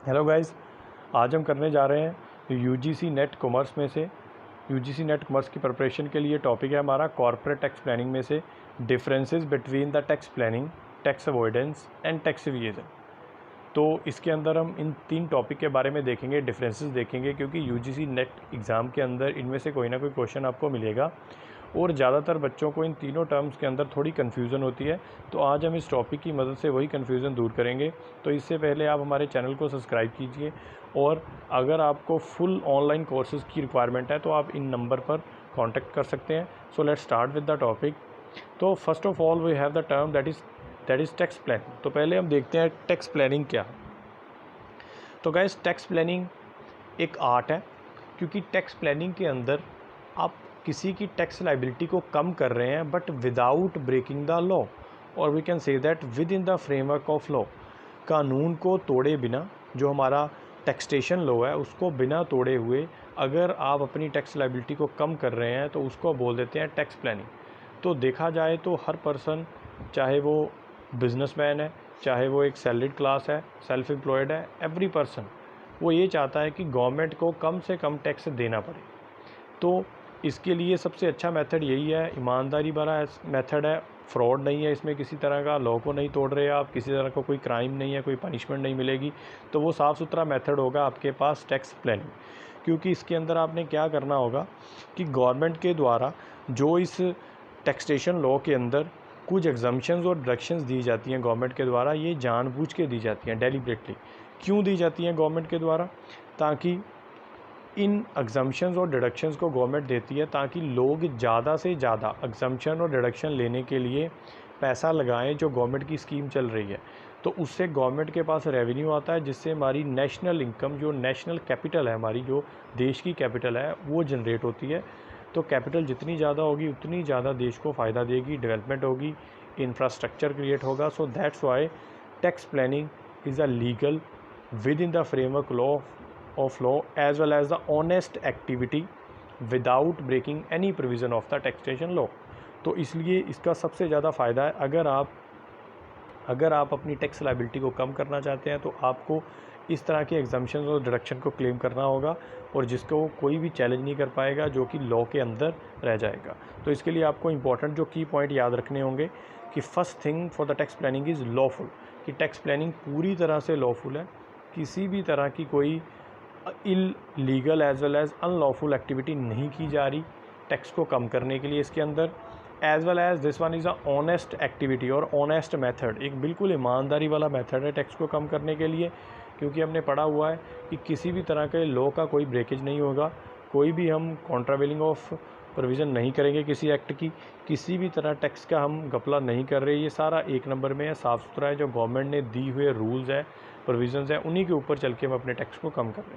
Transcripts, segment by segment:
Hello guys, आज हम करने जा रहे हैं यूजीसी नेट कॉमर्स में से यूजीसी नेट कॉमर्स की प्रिपरेशन के लिए टॉपिक है हमारा कॉर्पोरेट टैक्स प्लानिंग में से differences between the tax planning, tax avoidance and tax evasion. तो इसके अंदर हम इन 3 टॉपिक के बारे में देखेंगे, डिफरेंसेस देखेंगे, क्योंकि यूजीसी नेट एग्ज़ाम के अंदर इनमें से कोई ना कोई क्वेश्चन आपको मिलेगा और ज़्यादातर बच्चों को इन तीनों टर्म्स के अंदर थोड़ी कन्फ्यूज़न होती है। तो आज हम इस टॉपिक की मदद से वही कन्फ्यूज़न दूर करेंगे। तो इससे पहले आप हमारे चैनल को सब्सक्राइब कीजिए और अगर आपको फुल ऑनलाइन कोर्सेज़ की रिक्वायरमेंट है तो आप इन नंबर पर कॉन्टैक्ट कर सकते हैं। So let's start with the topic. तो first of all we have the term that is tax planning. तो पहले हम देखते हैं टैक्स प्लानिंग क्या। तो गाइस, टैक्स प्लानिंग एक आर्ट है, क्योंकि टैक्स प्लानिंग के अंदर आप किसी की टैक्स लाइबिलिटी को कम कर रहे हैं but without breaking the law, और we can say that within the framework of law. कानून को तोड़े बिना, जो हमारा टैक्सेशन लॉ है उसको बिना तोड़े हुए अगर आप अपनी टैक्स लाइबिलिटी को कम कर रहे हैं तो उसको बोल देते हैं टैक्स प्लानिंग। तो देखा जाए तो हर पर्सन, चाहे वो बिजनेसमैन है, चाहे वो एक सैलरीड क्लास है, सेल्फ एम्प्लॉयड है, एवरी पर्सन वो ये चाहता है कि गवर्नमेंट को कम से कम टैक्स देना पड़े। तो इसके लिए सबसे अच्छा मेथड यही है, ईमानदारी भरा मेथड है, फ्रॉड नहीं है इसमें, किसी तरह का लॉ को नहीं तोड़ रहे आप, किसी तरह का कोई क्राइम नहीं है, कोई पनिशमेंट नहीं मिलेगी। तो वो साफ़ सुथरा मेथड होगा आपके पास टैक्स प्लानिंग। क्योंकि इसके अंदर आपने क्या करना होगा कि गवर्नमेंट के द्वारा जो इस टैक्सेशन लॉ के अंदर कुछ एग्जम्पशंस और डिडक्शंस दी जाती हैं गवर्नमेंट के द्वारा, ये जानबूझ के दी जाती हैं, डेलिबरेटली। क्यों दी जाती हैं गवर्नमेंट के द्वारा? ताकि इन एग्जम्पशंस और डिडक्शंस को गवर्नमेंट देती है ताकि लोग ज़्यादा से ज़्यादा एग्जम्पशन और डिडक्शन लेने के लिए पैसा लगाएं जो गवर्नमेंट की स्कीम चल रही है। तो उससे गवर्नमेंट के पास रेवेन्यू आता है, जिससे हमारी नेशनल इनकम, जो नेशनल कैपिटल है, हमारी जो देश की कैपिटल है, वो जनरेट होती है। तो कैपिटल जितनी ज़्यादा होगी उतनी ज़्यादा देश को फ़ायदा देगी, डेवलपमेंट होगी, इंफ्रास्ट्रक्चर क्रिएट होगा। So that's why tax planning is a legal with in the framework law of law as well as the honest activity without breaking any provision of the taxation law। तो इसलिए इसका सबसे ज़्यादा फ़ायदा है, अगर आप अपनी टैक्स लाइबिलिटी को कम करना चाहते हैं तो आपको इस तरह के एग्जम्पशन और डिडक्शन को क्लेम करना होगा, और जिसको कोई भी चैलेंज नहीं कर पाएगा, जो कि लॉ के अंदर रह जाएगा। तो इसके लिए आपको इंपॉर्टेंट जो की पॉइंट याद रखने होंगे कि first thing for the tax planning is lawful, कि टैक्स प्लानिंग पूरी तरह से लॉफुल है, किसी भी तरह की कोई illegal as well as unlawful activity नहीं की जा रही टैक्स को कम करने के लिए इसके अंदर। As well as this one is a honest activity और ऑनेस्ट मेथड, एक बिल्कुल ईमानदारी वाला मेथड है टैक्स को कम करने के लिए। क्योंकि हमने पढ़ा हुआ है कि किसी भी तरह के लॉ का कोई ब्रेकेज नहीं होगा, कोई भी हम कॉन्ट्रावेलिंग ऑफ प्रोविज़न नहीं करेंगे किसी एक्ट की, किसी भी तरह टैक्स का हम घपला नहीं कर रहे। ये सारा एक नंबर में है, साफ़ सुथरा है, जो गवर्नमेंट ने दी हुए रूल्स है, प्रोविजंस हैं, उन्हीं के ऊपर चल के हम अपने टैक्स को कम कर रहे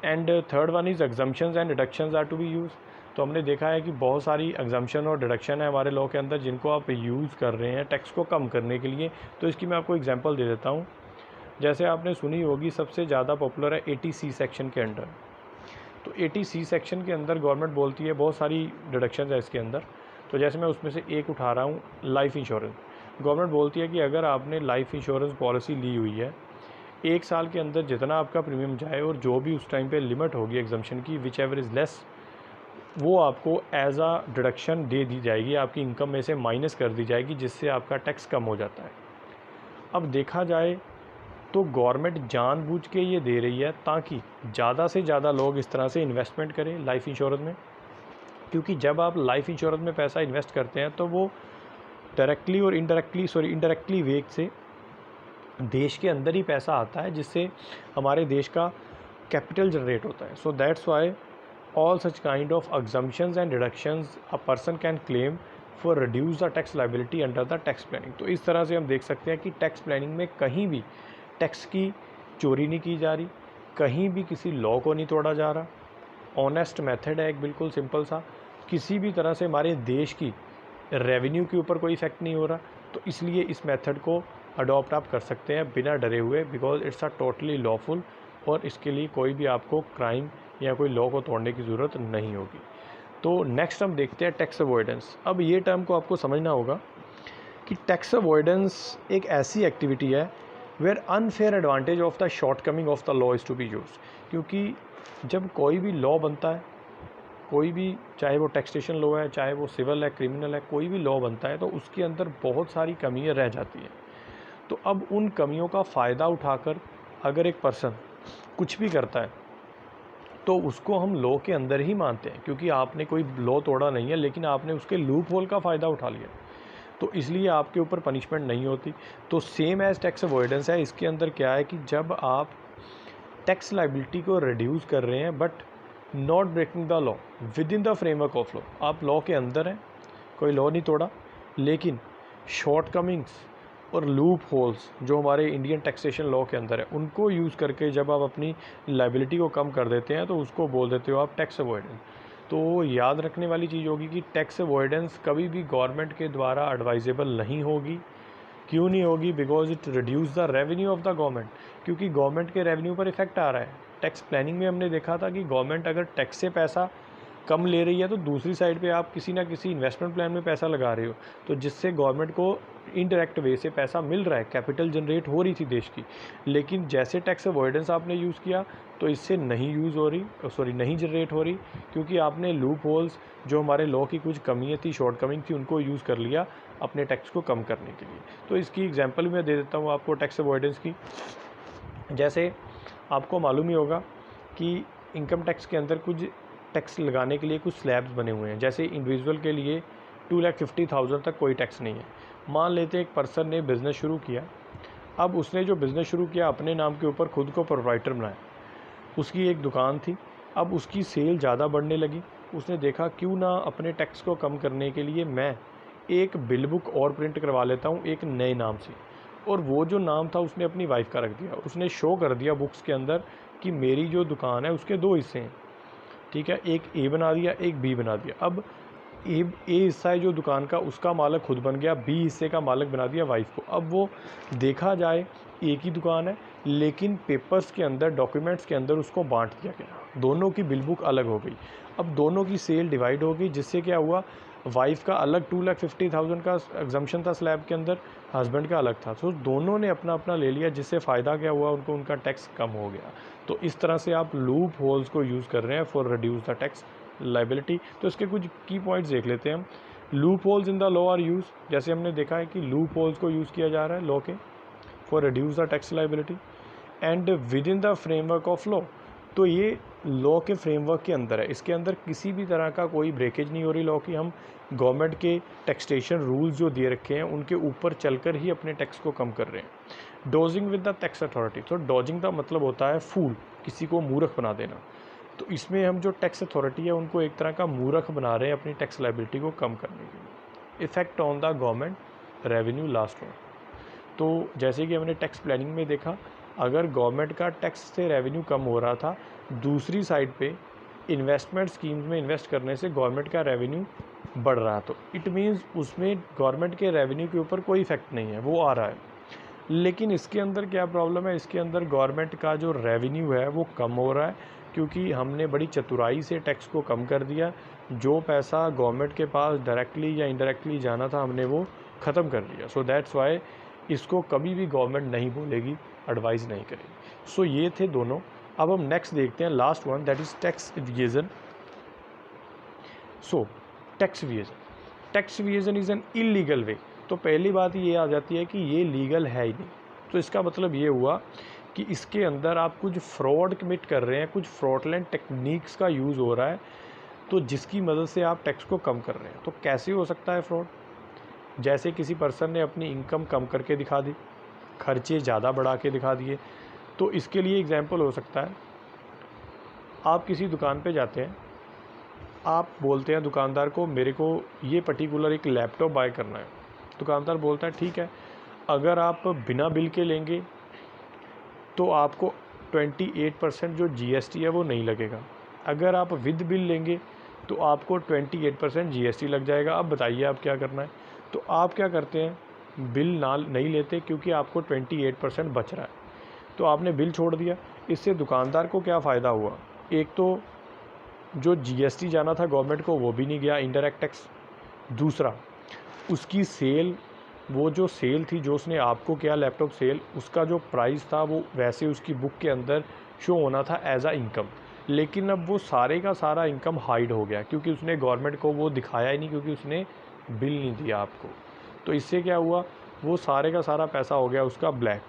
हैं। And third one is exemptions and deductions are to be use. तो हमने देखा है कि बहुत सारी एग्जम्पशन और डिडक्शन है हमारे लॉ के अंदर, जिनको आप यूज़ कर रहे हैं टैक्स को कम करने के लिए। तो इसकी मैं आपको एग्जांपल दे देता हूँ। जैसे आपने सुनी होगी, सबसे ज़्यादा पॉपुलर है 80C सेक्शन के अंडर। तो 80C सेक्शन के अंदर गवर्नमेंट बोलती है, बहुत सारी डिडक्शन है इसके अंदर। तो जैसे मैं उसमें से एक उठा रहा हूँ, लाइफ इंश्योरेंस। गवर्नमेंट बोलती है कि अगर आपने लाइफ इंश्योरेंस पॉलिसी ली हुई है, 1 साल के अंदर जितना आपका प्रीमियम जाए और जो भी उस टाइम पे लिमिट होगी एग्जम्पशन की, विच एवर इज़ लेस, वो आपको एज आ डिडक्शन दे दी जाएगी, आपकी इनकम में से माइनस कर दी जाएगी, जिससे आपका टैक्स कम हो जाता है। अब देखा जाए तो गवर्नमेंट जानबूझ के ये दे रही है ताकि ज़्यादा से ज़्यादा लोग इस तरह से इन्वेस्टमेंट करें लाइफ इंश्योरेंस में। क्योंकि जब आप लाइफ इंश्योरेंस में पैसा इन्वेस्ट करते हैं तो वो डायरेक्टली और इनडायरेक्टली वे से देश के अंदर ही पैसा आता है, जिससे हमारे देश का कैपिटल जनरेट होता है। So that's why all such kind of exemptions and deductions a person can claim for reduce the tax liability under the tax planning. तो इस तरह से हम देख सकते हैं कि टैक्स प्लानिंग में कहीं भी टैक्स की चोरी नहीं की जा रही, कहीं भी किसी लॉ को नहीं तोड़ा जा रहा, ऑनेस्ट मेथड है एक बिल्कुल सिंपल सा, किसी भी तरह से हमारे देश की रेवेन्यू के ऊपर कोई इफेक्ट नहीं हो रहा। तो इसलिए इस मेथड को अडॉप्ट आप कर सकते हैं बिना डरे हुए, because it's a totally lawful, और इसके लिए कोई भी आपको क्राइम या कोई लॉ को तोड़ने की ज़रूरत नहीं होगी। तो नेक्स्ट हम देखते हैं टैक्स अवॉइडेंस। अब ये टर्म को आपको समझना होगा कि टैक्स अवॉइडेंस एक ऐसी एक्टिविटी है where unfair advantage of the shortcoming of the law is to be use. क्योंकि जब कोई भी लॉ बनता है, कोई भी, चाहे वो टैक्सेशन लॉ है, चाहे वो सिविल है, क्रिमिनल है, कोई भी लॉ बनता है तो उसके अंदर बहुत सारी कमियां रह जाती हैं। तो अब उन कमियों का फ़ायदा उठाकर अगर एक पर्सन कुछ भी करता है तो उसको हम लॉ के अंदर ही मानते हैं, क्योंकि आपने कोई लॉ तोड़ा नहीं है लेकिन आपने उसके लूप होल का फ़ायदा उठा लिया, तो इसलिए आपके ऊपर पनिशमेंट नहीं होती। तो सेम एज टैक्स अवॉइडेंस है, इसके अंदर क्या है कि जब आप टैक्स लाइबिलिटी को रिड्यूस कर रहे हैं but not breaking the law within the framework of law, आप लॉ के अंदर हैं, कोई लॉ नहीं तोड़ा, लेकिन शॉर्टकमिंग्स और लूप होल्स जो हमारे इंडियन टैक्सेशन लॉ के अंदर है उनको यूज़ करके जब आप अपनी लाइबिलिटी को कम कर देते हैं तो उसको बोल देते हो आप टैक्स अवॉइडेंस। तो याद रखने वाली चीज़ होगी कि टैक्स अवॉइडेंस कभी भी गवर्नमेंट के द्वारा एडवाइजेबल नहीं होगी। क्यों नहीं होगी? Because it reduce the revenue of the government, क्योंकि गवर्नमेंट के रेवेन्यू पर इफेक्ट आ रहा है। टैक्स प्लानिंग में हमने देखा था कि गवर्नमेंट अगर टैक्स से पैसा कम ले रही है तो दूसरी साइड पे आप किसी ना किसी इन्वेस्टमेंट प्लान में पैसा लगा रहे हो, तो जिससे गवर्नमेंट को इनडायरेक्ट वे से पैसा मिल रहा है, कैपिटल जनरेट हो रही थी देश की। लेकिन जैसे टैक्स अवॉइडेंस आपने यूज़ किया तो इससे नहीं यूज़ हो रही, नहीं जनरेट हो रही, क्योंकि आपने लूप होल्स जो हमारे लॉ की कुछ कमियाँ थी, शॉर्ट कमिंग थी, उनको यूज़ कर लिया अपने टैक्स को कम करने के लिए। तो इसकी एग्जांपल मैं दे देता हूँ आपको टैक्स अवॉइडेंस की। जैसे आपको मालूम ही होगा कि इनकम टैक्स के अंदर कुछ टैक्स लगाने के लिए कुछ स्लैब्स बने हुए हैं। जैसे इंडिविजुअल के लिए 2,50,000 तक कोई टैक्स नहीं है। मान लेते एक पर्सन ने बिज़नेस शुरू किया, अब उसने जो बिज़नेस शुरू किया अपने नाम के ऊपर खुद को प्रोप्राइटर बनाया, उसकी एक दुकान थी, अब उसकी सेल ज़्यादा बढ़ने लगी, उसने देखा क्यों ना अपने टैक्स को कम करने के लिए मैं एक बिल बुक और प्रिंट करवा लेता हूँ एक नए नाम से। और वो जो नाम था उसने अपनी वाइफ का रख दिया, उसने शो कर दिया बुक्स के अंदर कि मेरी जो दुकान है उसके 2 हिस्से हैं, ठीक है, एक ए बना दिया, एक बी बना दिया। अब ए हिस्सा है जो दुकान का, उसका मालिक खुद बन गया, बी हिस्से का मालिक बना दिया वाइफ को। अब वो देखा जाए एक ही दुकान है, लेकिन पेपर्स के अंदर, डॉक्यूमेंट्स के अंदर उसको बांट दिया गया, दोनों की बिल बुक अलग हो गई। अब दोनों की सेल डिवाइड हो गई, जिससे क्या हुआ, वाइफ का अलग 2,50,000 का एग्जम्पशन था स्लैब के अंदर, हस्बैंड का अलग था। तो दोनों ने अपना अपना ले लिया, जिससे फ़ायदा क्या हुआ, उनको उनका टैक्स कम हो गया। तो इस तरह से आप लूप होल्स को यूज़ कर रहे हैं for reduce the tax liability. तो इसके कुछ की पॉइंट्स देख लेते हैं हम। Loopholes in the law are use, जैसे हमने देखा है कि लूप होल्स को यूज़ किया जा रहा है लॉ के for reduce the tax liability and with in the framework of law. तो ये लॉ के फ्रेमवर्क के अंदर है, इसके अंदर किसी भी तरह का कोई ब्रेकेज नहीं हो रही लॉ की। हम गवर्नमेंट के टैक्सेशन रूल्स जो दिए रखे हैं उनके ऊपर चलकर ही अपने टैक्स को कम कर रहे हैं। Dodging with the tax authority, तो डॉजिंग का मतलब होता है फूल, किसी को मूर्ख बना देना। तो इसमें हम जो टैक्स अथॉरिटी है उनको एक तरह का मूर्ख बना रहे हैं अपनी टैक्स लाइबिलिटी को कम करने के लिए। Effect on the government revenue last one, तो जैसे कि हमने टैक्स प्लानिंग में देखा, अगर गवर्नमेंट का टैक्स से रेवेन्यू कम हो रहा था, दूसरी साइड पे इन्वेस्टमेंट स्कीम्स में इन्वेस्ट करने से गवर्नमेंट का रेवेन्यू बढ़ रहा है, तो इट मीन्स उसमें गवर्नमेंट के रेवेन्यू के ऊपर कोई इफेक्ट नहीं है, वो आ रहा है। लेकिन इसके अंदर क्या प्रॉब्लम है, इसके अंदर गवर्नमेंट का जो रेवेन्यू है वो कम हो रहा है, क्योंकि हमने बड़ी चतुराई से टैक्स को कम कर दिया। जो पैसा गवर्नमेंट के पास डायरेक्टली या इनडायरेक्टली जाना था हमने वो ख़त्म कर दिया। सो दैट्स वाई इसको कभी भी गवर्नमेंट नहीं बोलेगी, एडवाइस नहीं करेगी। सो ये थे दोनों। अब हम नेक्स्ट देखते हैं last one, that is tax evasion. So tax evasion is an illegal way. तो पहली बात ये आ जाती है कि ये लीगल है ही नहीं। तो इसका मतलब ये हुआ कि इसके अंदर आप कुछ फ्रॉड कमिट कर रहे हैं, कुछ फ्रॉडलेंट टेक्निक्स का यूज़ हो रहा है, तो जिसकी मदद से आप टैक्स को कम कर रहे हैं। तो कैसे हो सकता है फ्रॉड? जैसे किसी पर्सन ने अपनी इनकम कम करके दिखा दी, खर्चे ज़्यादा बढ़ा के दिखा दिए। तो इसके लिए एग्जांपल हो सकता है, आप किसी दुकान पे जाते हैं, आप बोलते हैं दुकानदार को मेरे को ये पर्टिकुलर एक लैपटॉप बाय करना है। दुकानदार बोलता है ठीक है, अगर आप बिना बिल के लेंगे तो आपको 28% जो GST है वो नहीं लगेगा, अगर आप विद बिल लेंगे तो आपको 28% GST लग जाएगा। अब बताइए आप क्या करना है? तो आप क्या करते हैं, बिल ना नहीं लेते, क्योंकि आपको 28% बच रहा है, तो आपने बिल छोड़ दिया। इससे दुकानदार को क्या फ़ायदा हुआ? एक तो जो GST जाना था गवर्नमेंट को वो भी नहीं गया, इनडायरेक्ट टैक्स। दूसरा, उसकी सेल वो जो सेल थी, जो उसने आपको किया लैपटॉप सेल, उसका जो प्राइस था वो वैसे उसकी बुक के अंदर शो होना था एज आ इनकम। लेकिन अब वो सारे का सारा इनकम हाइड हो गया क्योंकि उसने गवर्नमेंट को वो दिखाया ही नहीं, क्योंकि उसने बिल नहीं दिया आपको। तो इससे क्या हुआ, वो सारे का सारा पैसा हो गया उसका ब्लैक।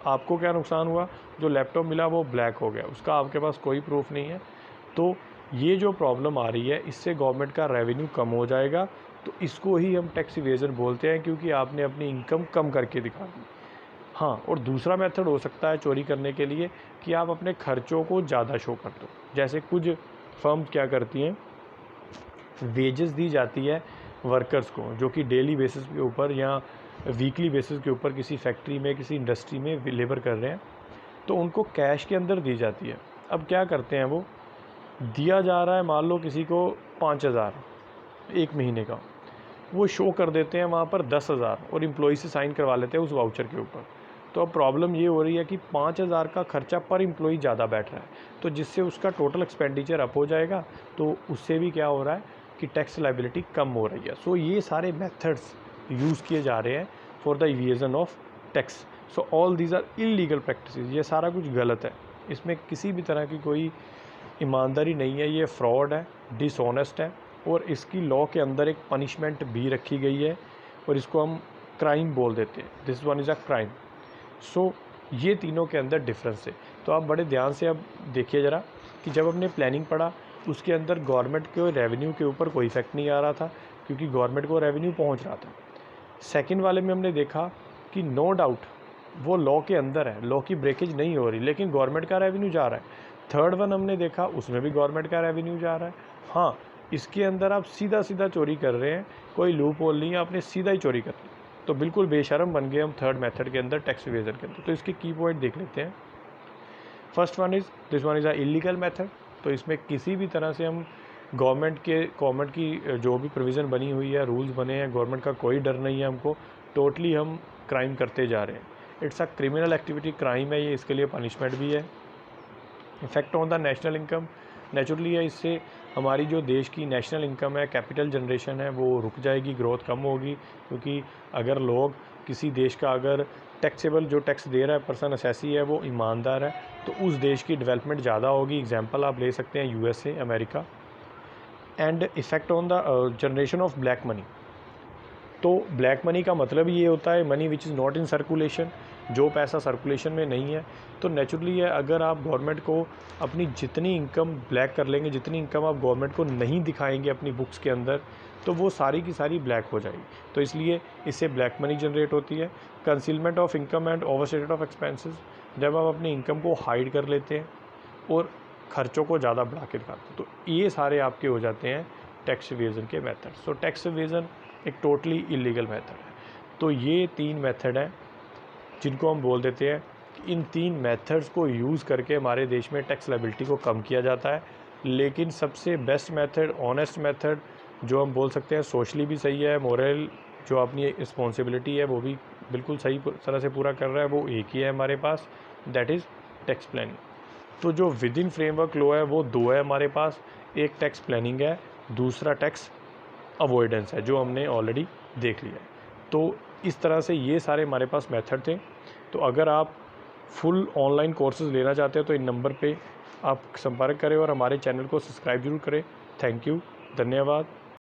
आपको क्या नुकसान हुआ, जो लैपटॉप मिला वो ब्लैक हो गया, उसका आपके पास कोई प्रूफ नहीं है। तो ये जो प्रॉब्लम आ रही है, इससे गवर्नमेंट का रेवेन्यू कम हो जाएगा। तो इसको ही हम टैक्स इवेजन बोलते हैं, क्योंकि आपने अपनी इनकम कम करके दिखा दी। हाँ, और दूसरा मेथड हो सकता है चोरी करने के लिए कि आप अपने खर्चों को ज़्यादा शो कर दो। जैसे कुछ फर्म क्या करती हैं, वेजेस दी जाती है वर्कर्स को जो कि डेली बेसिस के ऊपर या वीकली बेसिस के ऊपर किसी फैक्ट्री में, किसी इंडस्ट्री में लेबर कर रहे हैं, तो उनको कैश के अंदर दी जाती है। अब क्या करते हैं, वो दिया जा रहा है मान लो किसी को 5,000 एक महीने का, वो शो कर देते हैं वहाँ पर 10,000 और एम्प्लॉय से साइन करवा लेते हैं उस वाउचर के ऊपर। तो अब प्रॉब्लम ये हो रही है कि 5,000 का खर्चा पर एम्प्लॉय ज़्यादा बैठ रहा है, तो जिससे उसका टोटल एक्सपेंडिचर अप हो जाएगा, तो उससे भी क्या हो रहा है कि टैक्स लायबिलिटी कम हो रही है। सो ये सारे मेथड्स यूज़ किए जा रहे हैं for the evasion of tax. So all these are illegal practices. ये सारा कुछ गलत है, इसमें किसी भी तरह की कोई ईमानदारी नहीं है, ये फ्रॉड है, डिसऑनेस्ट है, और इसकी लॉ के अंदर एक पनिशमेंट भी रखी गई है और इसको हम क्राइम बोल देते हैं। This one is a crime. So ये तीनों के अंदर डिफरेंस है। तो आप बड़े ध्यान से अब देखिए ज़रा कि जब हमने प्लानिंग पढ़ा, उसके अंदर गवर्नमेंट के रेवेन्यू के ऊपर कोई इफेक्ट नहीं आ रहा था क्योंकि गवर्नमेंट को रेवेन्यू पहुंच रहा था। सेकंड वाले में हमने देखा कि नो डाउट वो लॉ के अंदर है, लॉ की ब्रेकेज नहीं हो रही, लेकिन गवर्नमेंट का रेवेन्यू जा रहा है। थर्ड वन हमने देखा, उसमें भी गवर्नमेंट का रेवेन्यू जा रहा है। हाँ, इसके अंदर आप सीधा सीधा चोरी कर रहे हैं, कोई लूप होल नहीं है, आपने सीधा ही चोरी कर ली, तो बिल्कुल बेशर्म बन गए हम थर्ड मेथड के अंदर, टैक्स इवेजन के अंदर। तो इसके की पॉइंट देख लेते हैं। First one is this one is a illegal method. तो इसमें किसी भी तरह से हम गवर्नमेंट की जो भी प्रोविज़न बनी हुई है, रूल्स बने हैं, गवर्नमेंट का कोई डर नहीं है हमको, टोटली हम क्राइम करते जा रहे हैं। It's a criminal activity, crime है ये, इसके लिए पनिशमेंट भी है। Effect on the national income, naturally है, इससे हमारी जो देश की नेशनल इनकम है, कैपिटल जनरेशन है, वो रुक जाएगी, ग्रोथ कम होगी। क्योंकि अगर लोग किसी देश का अगर टैक्सेबल जो टैक्स दे रहा है पर्सन असेसी है वो ईमानदार है, तो उस देश की डेवलपमेंट ज़्यादा होगी। एग्जांपल आप ले सकते हैं USA, America. And effect on the generation of black money. तो ब्लैक मनी का मतलब ये होता है money which is not in circulation, जो पैसा सर्कुलेशन में नहीं है। तो नेचुरली है, अगर आप गवर्नमेंट को अपनी जितनी इनकम ब्लैक कर लेंगे, जितनी इनकम आप गवर्नमेंट को नहीं दिखाएंगे अपनी बुक्स के अंदर, तो वो सारी की सारी ब्लैक हो जाएगी। तो इसलिए इससे ब्लैक मनी जनरेट होती है। Concealment of income and overstated of expenses, जब आप अपनी इनकम को हाइड कर लेते हैं और खर्चों को ज़्यादा बढ़ा के दिखाते हैं, तो ये सारे आपके हो जाते हैं टैक्स इवेजन के मेथड। सो टैक्स इवेजन एक टोटली इलीगल मेथड है। तो ये 3 मेथड हैं जिनको हम बोल देते हैं कि इन 3 मेथड्स को यूज़ करके हमारे देश में टैक्स लायबिलिटी को कम किया जाता है। लेकिन सबसे बेस्ट मेथड, ऑनेस्ट मेथड, जो हम बोल सकते हैं सोशली भी सही है, मोरल जो अपनी रिस्पॉन्सिबिलिटी है वो भी बिल्कुल सही तरह से पूरा कर रहा है, वो एक ही है हमारे पास, दैट इज़ टैक्स प्लानिंग। तो जो विद इन फ्रेमवर्क लॉ है वो 2 है हमारे पास, एक टैक्स प्लानिंग है, दूसरा टैक्स अवॉइडेंस है, जो हमने ऑलरेडी देख लिया है। तो इस तरह से ये सारे हमारे पास मेथड थे। तो अगर आप फुल ऑनलाइन कोर्सेज लेना चाहते हो तो इन नंबर पे आप संपर्क करें और हमारे चैनल को सब्सक्राइब जरूर करें। थैंक यू, धन्यवाद।